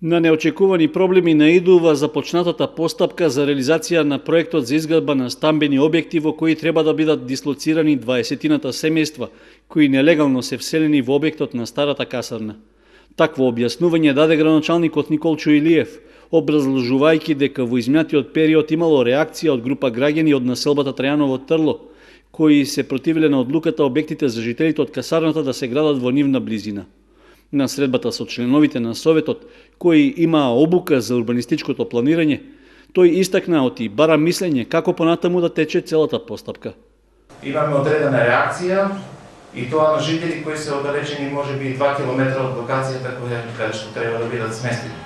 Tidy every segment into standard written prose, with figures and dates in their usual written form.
На неочекувани проблеми наидува започнатата постапка за реализација на проектот за изградба на стамбени објекти во кои треба да бидат дислоцирани 20-тината семејства кои нелегално се вселени во објектот на старата касарна. Такво објаснување даде градоначалникот Николчо Илиев, образложувајќи дека во изминатиот период имало реакција од група граѓани од населбата Трајаново Трло, кои се противиле на одлуката објектите за жителите од касарната да се градат во нивна близина. На средбата со членовите на Советот, кои имаа обука за урбанистичкото планирање, тој истакна оти бара мислење како понатаму да тече целата постапка. Имаме одредена реакција и тоа на жители кои се оддалечени можеби 2 километра од локацијата каде што треба да бидат сместени.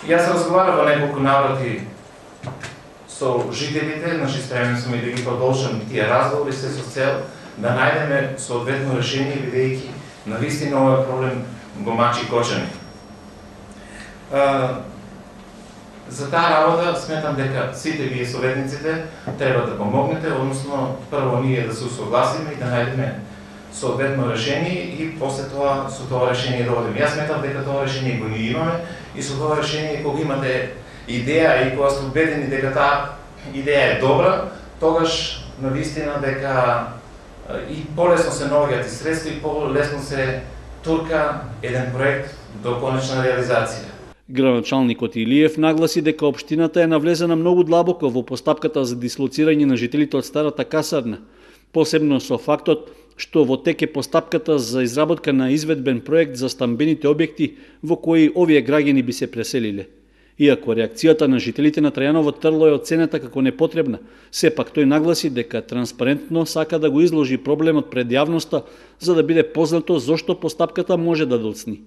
Јас разговарав во неколку наврати со жителите, спремен сум и да ги продолжам тие разговори се со цел да најдеме соодветно решение, бидејќи навистина овој проблем го мачи кочани. За таа работа сметам дека сите вие советниците треба да помогнете, односно прво ние да се усогласиме и да најдеме соодветно решение и после тоа со тоа решение да одиме. Јас сметам дека тоа решение го ние имаме и со тоа решение кога имате идеја и кога сте убедени дека таа идеја е добра, тогаш навистина дека и полесно се наоѓаат и средства и полесно се турка еден проект до конечна реализација. Градоначалникот Илиев нагласи дека општината е навлезена многу длабоко во постапката за дислоцирање на жителите од старата касарна, посебно со фактот што во тек е постапката за изработка на изведбен проект за стамбените објекти во кои овие граѓани би се преселиле. Иако реакцијата на жителите на Трајаново Трло е оценета како непотребна, сепак тој нагласи дека транспарентно сака да го изложи проблемот пред јавноста за да биде познато зошто постапката може да доцни.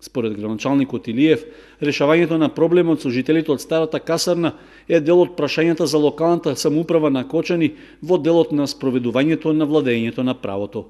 Според градоначалникот Илиев, решавањето на проблемот со жителите од старата касарна е дел од прашањата за локалната самоуправа на Кочани во делот на спроведувањето на владењето на правото.